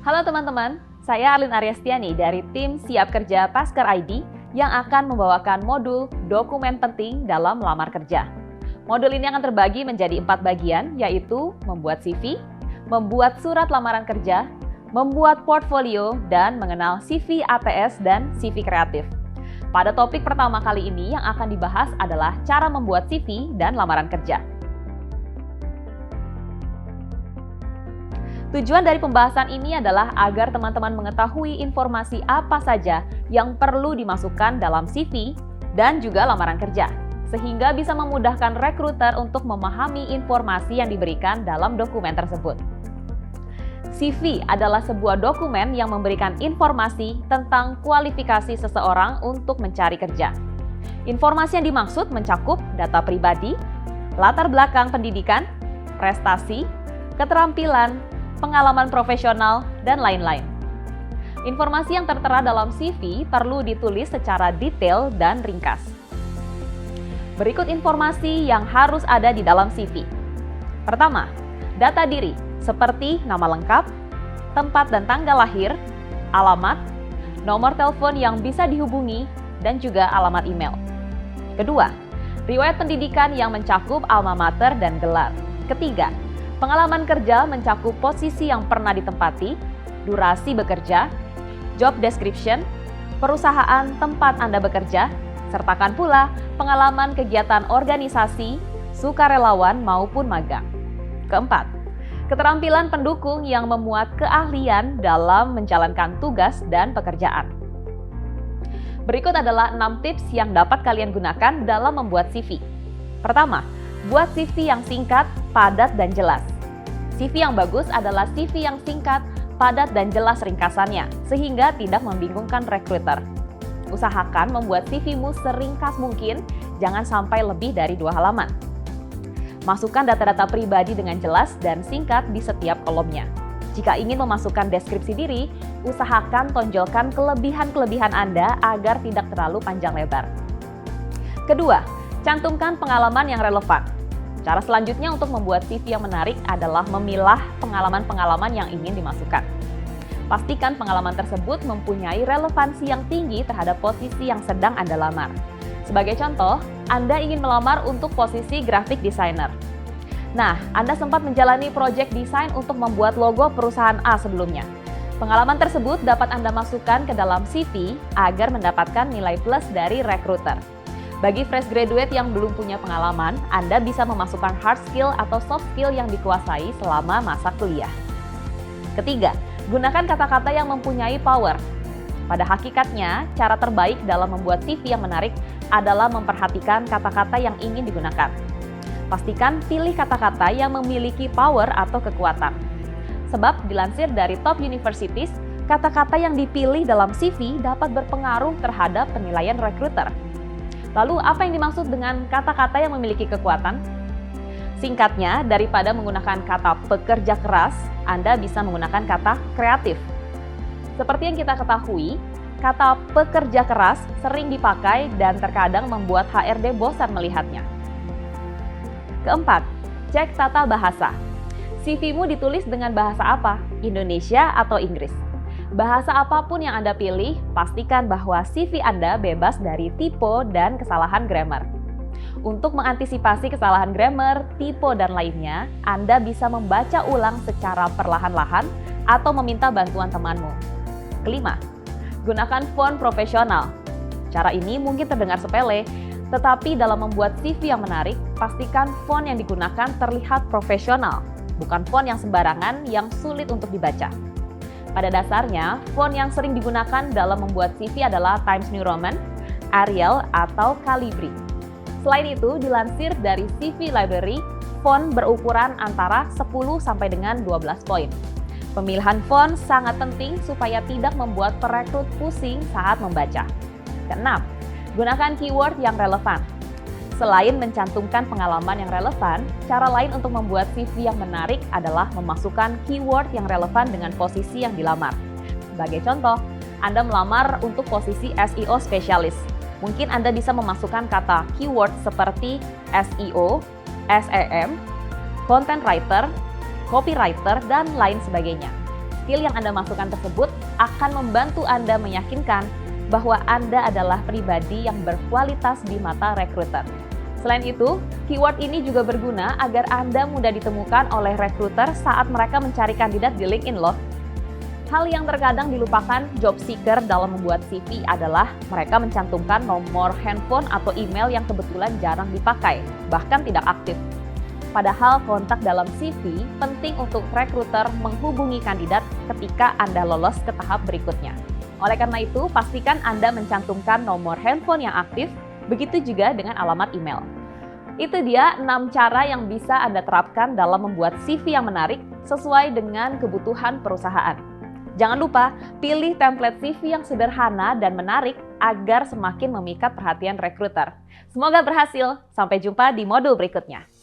Halo teman-teman, saya Arlin Aryastiani dari tim Siap Kerja Pasker ID yang akan membawakan modul dokumen penting dalam melamar kerja. Modul ini akan terbagi menjadi 4 bagian, yaitu membuat CV, membuat surat lamaran kerja, membuat portfolio, dan mengenal CV ATS dan CV kreatif. Pada topik pertama kali ini yang akan dibahas adalah cara membuat CV dan lamaran kerja. Tujuan dari pembahasan ini adalah agar teman-teman mengetahui informasi apa saja yang perlu dimasukkan dalam CV dan juga lamaran kerja, sehingga bisa memudahkan rekruter untuk memahami informasi yang diberikan dalam dokumen tersebut. CV adalah sebuah dokumen yang memberikan informasi tentang kualifikasi seseorang untuk mencari kerja. Informasi yang dimaksud mencakup data pribadi, latar belakang pendidikan, prestasi, keterampilan, pengalaman profesional, dan lain-lain. Informasi yang tertera dalam CV perlu ditulis secara detail dan ringkas. Berikut informasi yang harus ada di dalam CV. Pertama, data diri seperti nama lengkap, tempat dan tanggal lahir, alamat, nomor telepon yang bisa dihubungi, dan juga alamat email. Kedua, riwayat pendidikan yang mencakup alma mater dan gelar. Ketiga, pengalaman kerja mencakup posisi yang pernah ditempati, durasi bekerja, job description, perusahaan tempat Anda bekerja, sertakan pula pengalaman kegiatan organisasi, sukarelawan maupun magang. Keempat, keterampilan pendukung yang memuat keahlian dalam menjalankan tugas dan pekerjaan. Berikut adalah 6 tips yang dapat kalian gunakan dalam membuat CV. Pertama, buat CV yang singkat, padat, dan jelas. CV yang bagus adalah CV yang singkat, padat, dan jelas ringkasannya, sehingga tidak membingungkan rekruter. Usahakan membuat CV-mu seringkas mungkin, jangan sampai lebih dari 2 halaman. Masukkan data-data pribadi dengan jelas dan singkat di setiap kolomnya. Jika ingin memasukkan deskripsi diri, usahakan tonjolkan kelebihan-kelebihan Anda agar tidak terlalu panjang lebar. Kedua, cantumkan pengalaman yang relevan. Cara selanjutnya untuk membuat CV yang menarik adalah memilah pengalaman-pengalaman yang ingin dimasukkan. Pastikan pengalaman tersebut mempunyai relevansi yang tinggi terhadap posisi yang sedang Anda lamar. Sebagai contoh, Anda ingin melamar untuk posisi graphic designer. Nah, Anda sempat menjalani proyek desain untuk membuat logo perusahaan A sebelumnya. Pengalaman tersebut dapat Anda masukkan ke dalam CV agar mendapatkan nilai plus dari rekruter. Bagi fresh graduate yang belum punya pengalaman, Anda bisa memasukkan hard skill atau soft skill yang dikuasai selama masa kuliah. Ketiga, gunakan kata-kata yang mempunyai power. Pada hakikatnya, cara terbaik dalam membuat CV yang menarik adalah memperhatikan kata-kata yang ingin digunakan. Pastikan pilih kata-kata yang memiliki power atau kekuatan. Sebab dilansir dari top universities, kata-kata yang dipilih dalam CV dapat berpengaruh terhadap penilaian rekruter. Lalu, apa yang dimaksud dengan kata-kata yang memiliki kekuatan? Singkatnya, daripada menggunakan kata pekerja keras, Anda bisa menggunakan kata kreatif. Seperti yang kita ketahui, kata pekerja keras sering dipakai dan terkadang membuat HRD bosan melihatnya. Keempat, cek tata bahasa. CV-mu ditulis dengan bahasa apa? Indonesia atau Inggris? Bahasa apapun yang Anda pilih, pastikan bahwa CV Anda bebas dari typo dan kesalahan grammar. Untuk mengantisipasi kesalahan grammar, typo, dan lainnya, Anda bisa membaca ulang secara perlahan-lahan atau meminta bantuan temanmu. Kelima, gunakan font profesional. Cara ini mungkin terdengar sepele, tetapi dalam membuat CV yang menarik, pastikan font yang digunakan terlihat profesional, bukan font yang sembarangan yang sulit untuk dibaca. Pada dasarnya, font yang sering digunakan dalam membuat CV adalah Times New Roman, Arial, atau Calibri. Selain itu, dilansir dari CV Library, font berukuran antara 10 sampai dengan 12 poin. Pemilihan font sangat penting supaya tidak membuat perekrut pusing saat membaca. Keenam, gunakan keyword yang relevan. Selain mencantumkan pengalaman yang relevan, cara lain untuk membuat CV yang menarik adalah memasukkan keyword yang relevan dengan posisi yang dilamar. Sebagai contoh, Anda melamar untuk posisi SEO spesialis. Mungkin Anda bisa memasukkan kata keyword seperti SEO, SEM, content writer, copywriter, dan lain sebagainya. skill yang Anda masukkan tersebut akan membantu Anda meyakinkan bahwa Anda adalah pribadi yang berkualitas di mata rekruter. Selain itu, keyword ini juga berguna agar Anda mudah ditemukan oleh rekruter saat mereka mencari kandidat di LinkedIn loh. Hal yang terkadang dilupakan job seeker dalam membuat CV adalah mereka mencantumkan nomor handphone atau email yang kebetulan jarang dipakai, bahkan tidak aktif. Padahal kontak dalam CV penting untuk rekruter menghubungi kandidat ketika Anda lolos ke tahap berikutnya. Oleh karena itu, pastikan Anda mencantumkan nomor handphone yang aktif, begitu juga dengan alamat email. Itu dia 6 cara yang bisa Anda terapkan dalam membuat CV yang menarik sesuai dengan kebutuhan perusahaan. Jangan lupa, pilih template CV yang sederhana dan menarik agar semakin memikat perhatian rekruter. Semoga berhasil. Sampai jumpa di modul berikutnya.